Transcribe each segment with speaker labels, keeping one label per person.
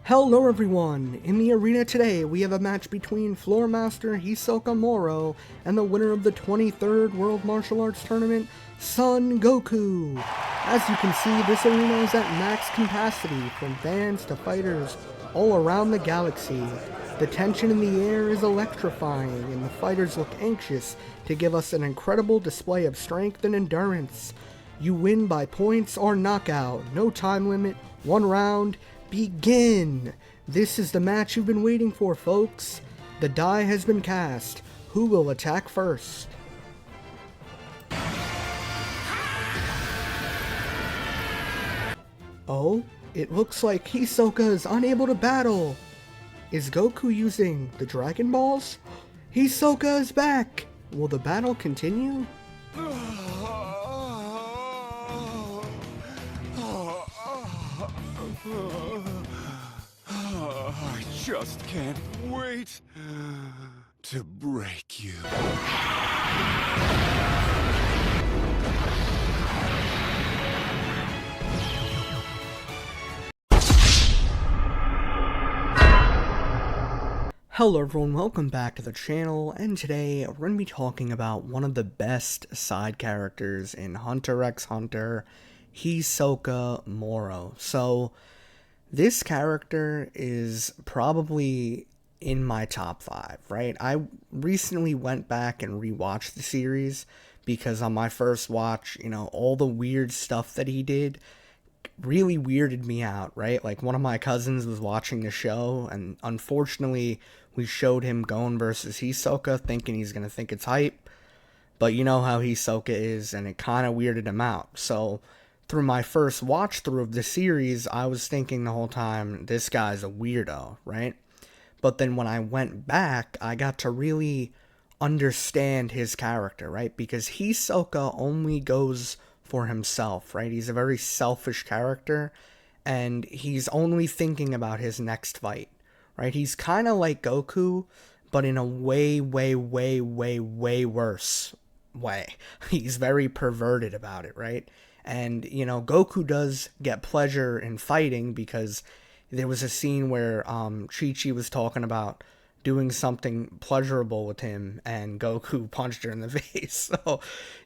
Speaker 1: Hello everyone! In the arena today, we have a match between Floor Master Hisoka Moro and the winner of the 23rd World Martial Arts Tournament, Son Goku! As you can see, this arena is at max capacity, from fans to fighters all around the galaxy. The tension in the air is electrifying, and the fighters look anxious to give us an incredible display of strength and endurance. You win by points or knockout, no time limit, one round, begin! This is the match you've been waiting for, folks. The die has been cast. Who will attack first? Oh, it looks like Hisoka is unable to battle. Is Goku using the Dragon Balls? Hisoka is back! Will the battle continue?
Speaker 2: I just can't wait to break you.
Speaker 1: Hello everyone, welcome back to the channel, and today we're going to be talking about one of the best side characters in Hunter x Hunter, Hisoka Moro. So, this character is probably in my top 5, right? I recently went back and rewatched the series because on my first watch, all the weird stuff that he did really weirded me out, right? Like, one of my cousins was watching the show, and unfortunately, we showed him Gon versus Hisoka, thinking he's gonna think it's hype, but you know how Hisoka is, and it kind of weirded him out. So, through my first watch through of the series, I was thinking the whole time, this guy's a weirdo, right? But then when I went back, I got to really understand his character, right? Because Hisoka only goes for himself, right? He's a very selfish character, and he's only thinking about his next fight, right? He's kind of like Goku, but in a way worse way. He's very perverted about it, right? And, Goku does get pleasure in fighting because there was a scene where Chi-Chi was talking about doing something pleasurable with him, and Goku punched her in the face. So,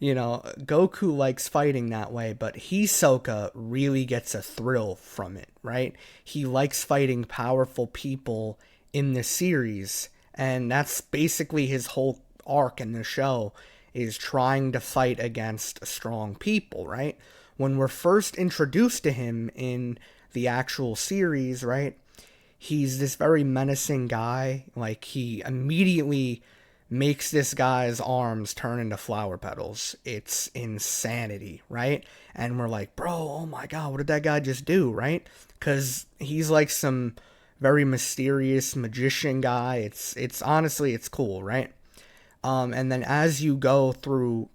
Speaker 1: Goku likes fighting that way, but Hisoka really gets a thrill from it, right? He likes fighting powerful people in the series, and that's basically his whole arc in the show, is trying to fight against strong people, right? When we're first introduced to him in the actual series, right, he's this very menacing guy. Like, he immediately makes this guy's arms turn into flower petals. It's insanity, right? And we're like, bro, oh my god, what did that guy just do, right? Because he's like some very mysterious magician guy. It's honestly, it's cool, right? And then as you go through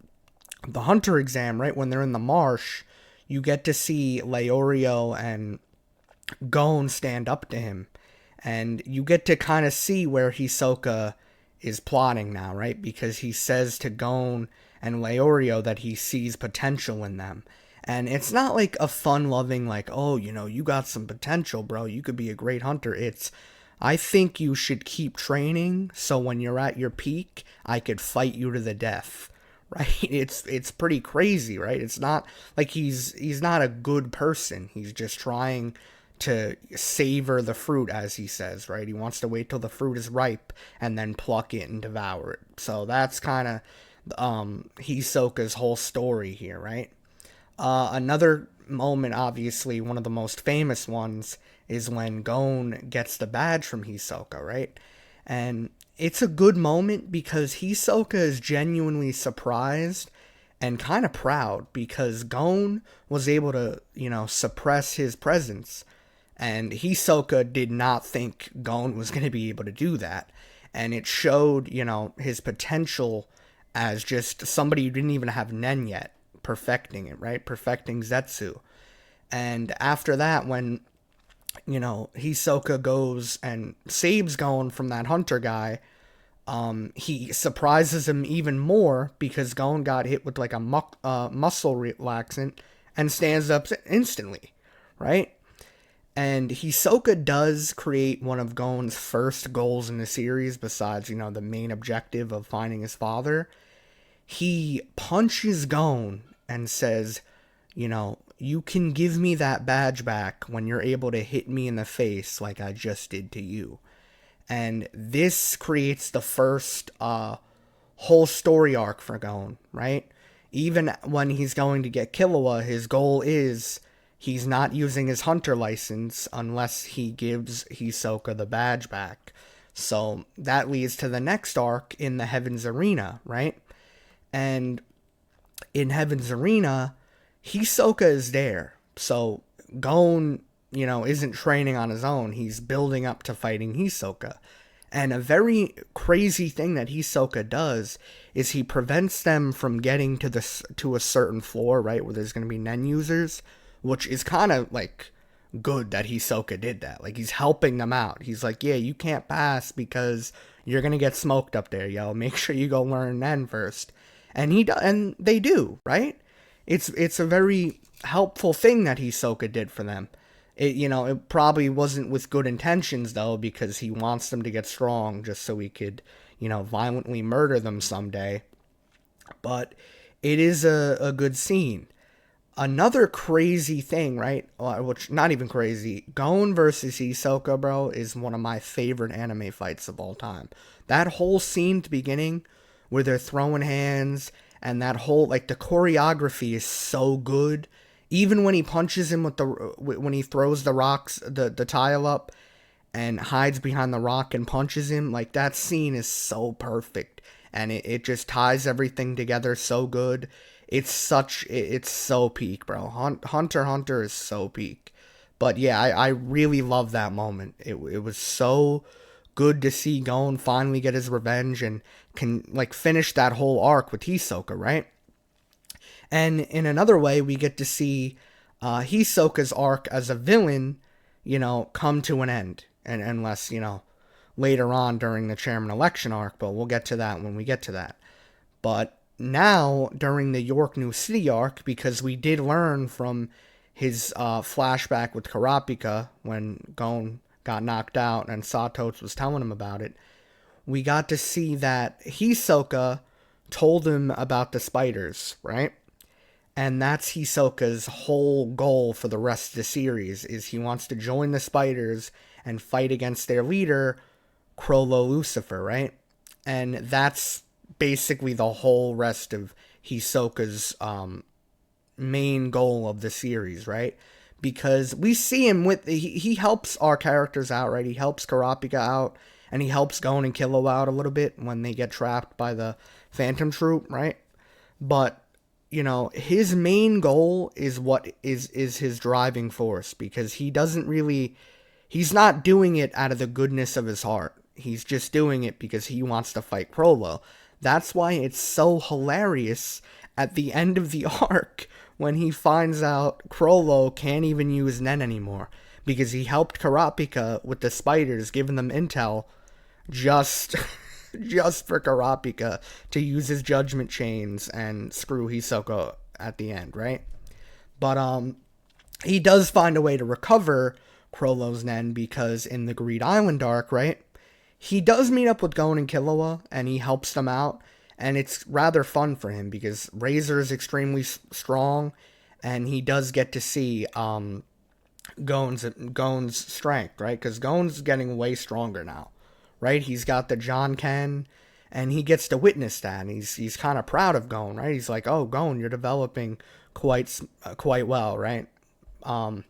Speaker 1: the Hunter exam, right, when they're in the marsh, you get to see Leorio and Gon stand up to him, and you get to kind of see where Hisoka is plotting now, right? Because he says to Gon and Leorio that he sees potential in them. And it's not like a fun-loving, like, oh, you got some potential, bro, you could be a great hunter. It's, I think you should keep training, so when you're at your peak, I could fight you to the death, right? It's pretty crazy, right? It's not like he's not a good person. He's just trying to savor the fruit, as he says, right? He wants to wait till the fruit is ripe and then pluck it and devour it. So that's kind of Hisoka's whole story here, right? Another moment, obviously, one of the most famous ones, is when Gon gets the badge from Hisoka, right? And it's a good moment because Hisoka is genuinely surprised and kind of proud because Gon was able to, suppress his presence. And Hisoka did not think Gon was going to be able to do that. And it showed, his potential as just somebody who didn't even have Nen yet, perfecting it, right? Perfecting Zetsu. And after that, when, Hisoka goes and saves Gon from that hunter guy, he surprises him even more because Gon got hit with like a muscle relaxant and stands up instantly, right? And Hisoka does create one of Gon's first goals in the series, besides, the main objective of finding his father. He punches Gon and says, you can give me that badge back when you're able to hit me in the face like I just did to you. And this creates the first whole story arc for Gon, right? Even when he's going to get Killua, his goal is he's not using his hunter license unless he gives Hisoka the badge back. So that leads to the next arc in the Heaven's Arena, right? And in Heaven's Arena, Hisoka is there. So Gon, isn't training on his own. He's building up to fighting Hisoka. And a very crazy thing that Hisoka does is he prevents them from getting to a certain floor, right, where there's going to be Nen users, which is kind of like good that Hisoka did that. Like, he's helping them out. He's like, yeah, you can't pass because you're going to get smoked up there, yo. Make sure you go learn Nen first. And and they do, right? It's a very helpful thing that Hisoka did for them. It probably wasn't with good intentions, though, because he wants them to get strong just so he could, violently murder them someday. But it is a good scene. Another crazy thing, right? Which, not even crazy. Gon versus Hisoka, bro, is one of my favorite anime fights of all time. That whole scene at the beginning where they're throwing hands and that whole, the choreography is so good. Even when he punches him when he throws the rocks, the tile up and hides behind the rock and punches him, that scene is so perfect. And it just ties everything together so good. It's so peak, bro. Hunter x Hunter is so peak. But yeah, I really love that moment. It was so good to see Gon finally get his revenge and can, finish that whole arc with Hisoka, right? And in another way, we get to see Hisoka's arc as a villain, come to an end. And unless, later on during the chairman election arc, but we'll get to that when we get to that. But now, during the York New City arc, because we did learn from his flashback with Kurapika when Gon got knocked out and Satoshi was telling him about it, we got to see that Hisoka told him about the spiders, right? And that's Hisoka's whole goal for the rest of the series, is he wants to join the spiders and fight against their leader, Crollo Lucifer, right? And that's basically the whole rest of Hisoka's main goal of the series, right? Because we see him he helps our characters out, right? He helps Kurapika out, and he helps Gon and Killua out a little bit when they get trapped by the Phantom Troop, right? But his main goal is what is his driving force, because he's not doing it out of the goodness of his heart. He's just doing it because he wants to fight Crollo. That's why it's so hilarious at the end of the arc when he finds out Crollo can't even use Nen anymore, because he helped Kurapika with the spiders, giving them intel just for Kurapika to use his judgment chains and screw Hisoka at the end, right? But he does find a way to recover Crollo's Nen, because in the Greed Island arc, right, he does meet up with Gon and Killua and he helps them out, and it's rather fun for him because Razor is extremely strong, and he does get to see Gon's strength, right? Because Gon's getting way stronger now, right? He's got the John Ken, and he gets to witness that, and he's kind of proud of Gon, right? He's like, oh, Gon, you're developing quite well, right? And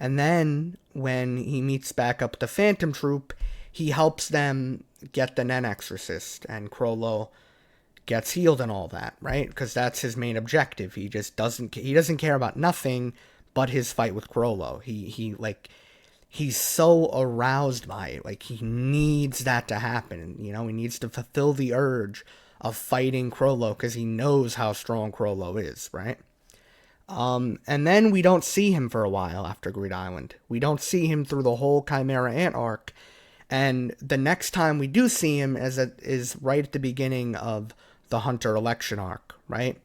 Speaker 1: then when he meets back up with the Phantom Troop, he helps them get the Nen Exorcist, and Crollo gets healed and all that, right? Because that's his main objective. He doesn't care about nothing but his fight with Crollo. He's so aroused by it. He needs that to happen. He needs to fulfill the urge of fighting Crollo because he knows how strong Crollo is, right? And then we don't see him for a while after Greed Island. We don't see him through the whole Chimera Ant arc. And the next time we do see him is right at the beginning of the Hunter election arc, right?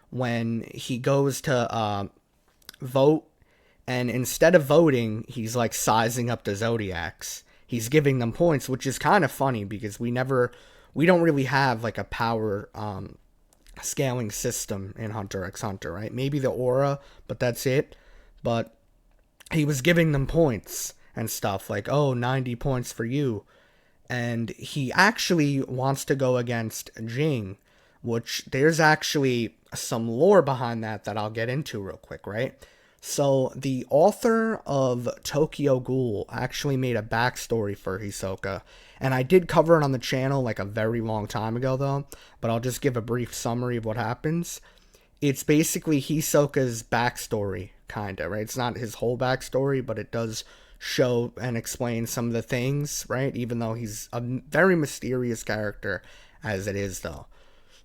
Speaker 1: When he goes to vote, And instead of voting, he's like sizing up the Zodiacs. He's giving them points, which is kind of funny because we don't really have like a power scaling system in Hunter x Hunter, right? Maybe the aura, but that's it. But he was giving them points and stuff like, oh, 90 points for you. And he actually wants to go against Jing, which there's actually some lore behind that I'll get into real quick, right? So the author of Tokyo Ghoul actually made a backstory for Hisoka, and I did cover it on the channel like a very long time ago though, but I'll just give a brief summary of what happens. It's basically Hisoka's backstory, kinda, right? It's not his whole backstory, but it does show and explain some of the things, right? Even though he's a very mysterious character as it is though.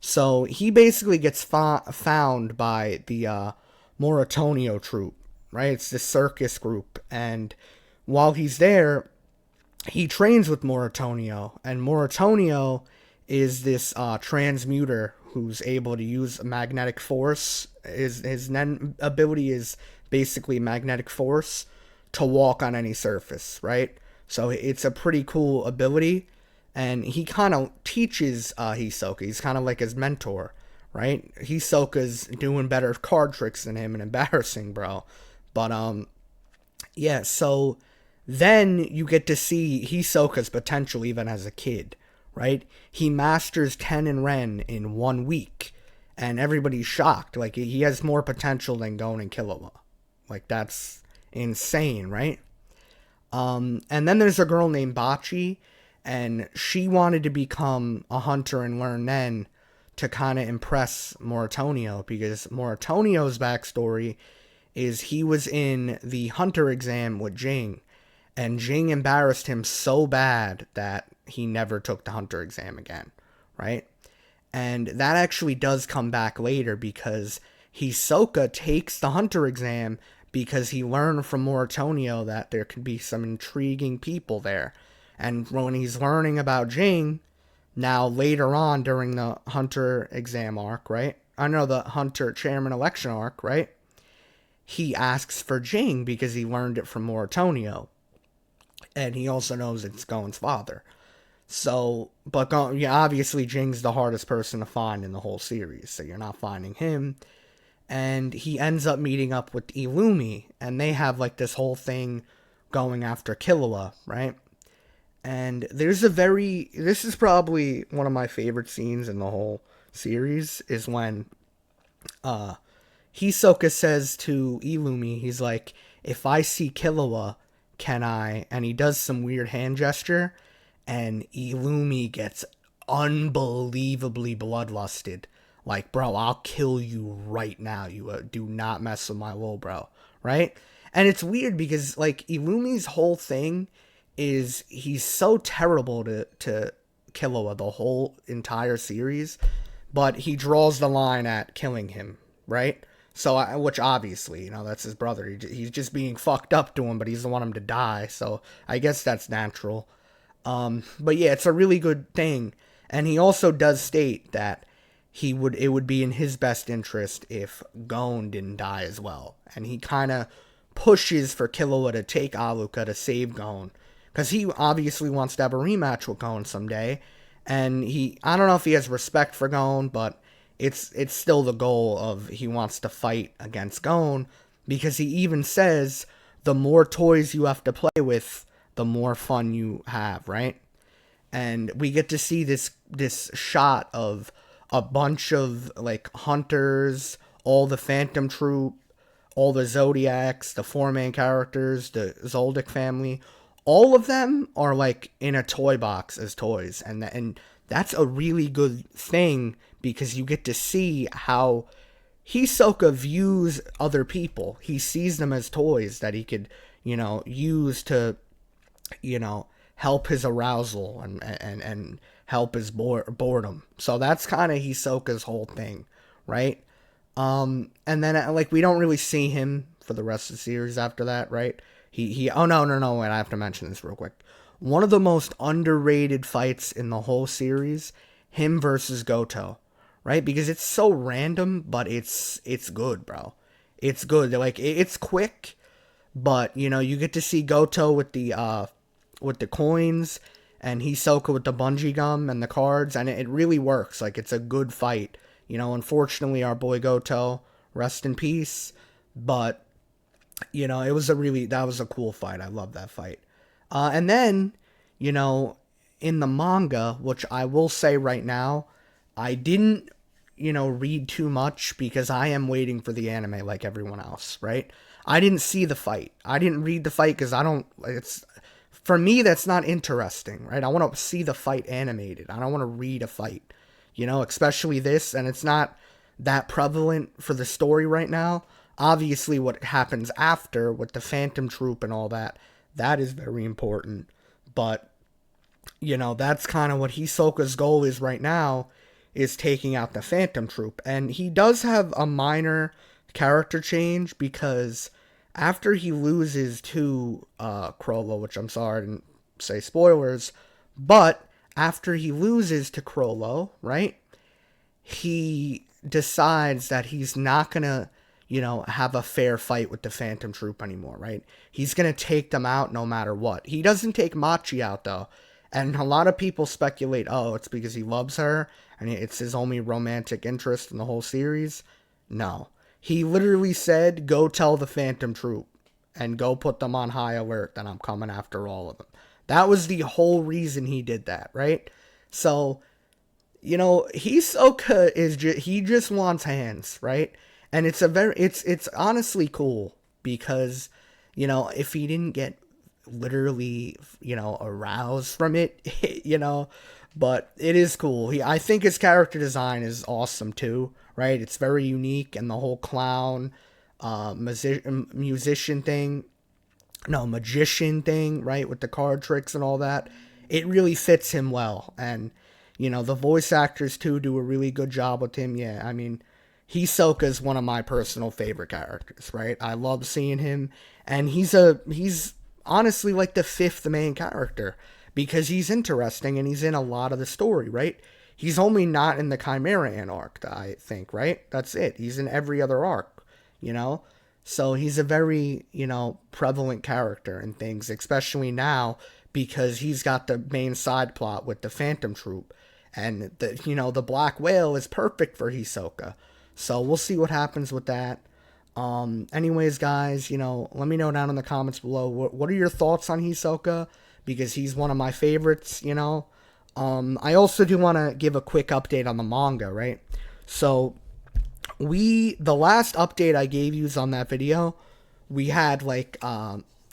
Speaker 1: So he basically gets found by the Moritonio troupe, right? It's this circus group, and while he's there, he trains with Moritonio, and Moritonio is this transmuter who's able to use magnetic force. His ability is basically magnetic force to walk on any surface, right? So it's a pretty cool ability, and he kind of teaches Hisoka. He's kind of like his mentor, right? Hisoka's doing better card tricks than him and embarrassing, bro. But yeah, so then you get to see Hisoka's potential even as a kid, right? He masters Ken and Ren in 1 week, and everybody's shocked. Like, he has more potential than Gon and Killua. Like, that's insane, right? And then there's a girl named Bachi, and she wanted to become a hunter and learn Nen to kind of impress Moritonio, because Moritonio's backstory is he was in the hunter exam with Jing, and Jing embarrassed him so bad that he never took the hunter exam again, right? And that actually does come back later, because Hisoka takes the hunter exam because he learned from Moritonio that there could be some intriguing people there. And when he's learning about Jing, now later on during the hunter exam arc, right? I know the hunter chairman election arc, right? He asks for Jing because he learned it from Moritonio. And he also knows it's Gon's father. So, but yeah, obviously Jing's the hardest person to find in the whole series, so you're not finding him. And he ends up meeting up with Illumi, and they have like this whole thing going after Killua, right? And this is probably one of my favorite scenes in the whole series, is when Hisoka says to Illumi, he's like, if I see Killua, can I? And he does some weird hand gesture, and Illumi gets unbelievably bloodlusted. Like, bro, I'll kill you right now. You do not mess with my little bro, right? And it's weird because, like, Illumi's whole thing is he's so terrible to Killua the whole entire series, but he draws the line at killing him, right? So, which obviously, that's his brother. He's just being fucked up to him, but he doesn't want him to die, so I guess that's natural. But yeah, it's a really good thing. And he also does state that it would be in his best interest if Gon didn't die as well. And he kind of pushes for Killua to take Alluka to save Gon, because he obviously wants to have a rematch with Gon someday. And I don't know if he has respect for Gon, but it's still the goal of he wants to fight against Gon, because he even says the more toys you have to play with, the more fun you have, right? And we get to see this shot of a bunch of like hunters, all the Phantom Troop, all the Zodiacs, the 4 main characters, the Zoldyck family. All of them are like in a toy box as toys, and that's a really good thing, because you get to see how Hisoka views other people. He sees them as toys that he could, use to, help his arousal and help his boredom. So that's kind of Hisoka's whole thing, right? And then like we don't really see him for the rest of the series after that, right? Oh no, wait, I have to mention this real quick. One of the most underrated fights in the whole series, him versus Goto, right? Because it's so random, but it's good, bro. It's good. Like, it's quick, But you get to see Goto with the coins, and Hisoka with the bungee gum and the cards, and it really works. Like, it's a good fight. Unfortunately, our boy Goto, rest in peace. But that was a cool fight. I love that fight. And then, you know, in the manga, which I will say right now, I didn't, read too much because I am waiting for the anime like everyone else, right? I didn't see the fight. I didn't read the fight because for me, that's not interesting, right? I want to see the fight animated. I don't want to read a fight, especially this, and it's not that prevalent for the story right now. Obviously, what happens after with the Phantom Troop and all that, that is very important. But, that's kind of what Hisoka's goal is right now, is taking out the Phantom Troop. And he does have a minor character change because after he loses to Crollo, which I'm sorry I didn't say spoilers, but after he loses to Crollo, right, he decides that he's not going to, have a fair fight with the Phantom Troop anymore, right? He's going to take them out no matter what. He doesn't take Machi out, though. And a lot of people speculate, oh, it's because he loves her and it's his only romantic interest in the whole series. No. He literally said, go tell the Phantom Troop and go put them on high alert that I'm coming after all of them. That was the whole reason he did that, right? So, Hisoka he just wants hands, right? And it's honestly cool because, if he didn't get literally, aroused from it, but it is cool. I think his character design is awesome too, right? It's very unique, and the whole clown, musician thing, no, magician thing, right? With the card tricks and all that. It really fits him well. And, the voice actors too do a really good job with him. Yeah, I mean, Hisoka is one of my personal favorite characters, right? I love seeing him, and he's honestly like the fifth main character because he's interesting and he's in a lot of the story, right? He's only not in the Chimera Ant arc, I think, right? That's it. He's in every other arc, So he's a very, prevalent character in things, especially now because he's got the main side plot with the Phantom Troop. And, the Black Whale is perfect for Hisoka. So we'll see what happens with that. Anyways, guys, let me know down in the comments below. What are your thoughts on Hisoka? Because he's one of my favorites, I also do want to give a quick update on the manga, right? So, the last update I gave you on that video, we had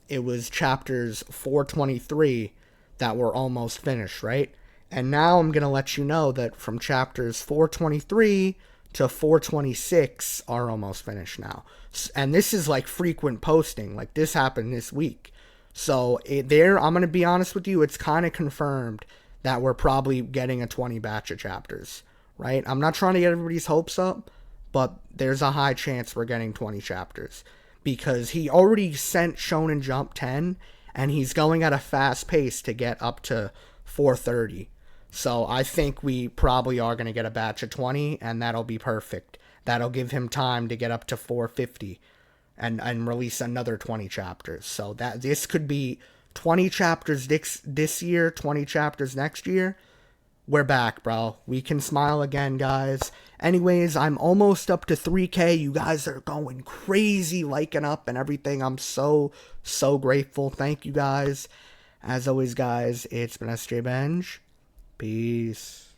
Speaker 1: it was chapters 423 that were almost finished, right? And now I'm going to let you know that from chapters 423 to 426 are almost finished now. And this is frequent posting. This happened this week. So I'm going to be honest with you, it's kind of confirmed that we're probably getting a 20 batch of chapters, right? I'm not trying to get everybody's hopes up, but there's a high chance we're getting 20 chapters because he already sent Shonen Jump 10 and he's going at a fast pace to get up to 430. So I think we probably are going to get a batch of 20, and that'll be perfect. That'll give him time to get up to 450 and release another 20 chapters. So that this could be 20 chapters this year, 20 chapters next year. We're back, bro. We can smile again, guys. Anyways, I'm almost up to 3K. You guys are going crazy, liking up and everything. I'm so grateful. Thank you, guys. As always, guys, it's been SJ Benj. Peace.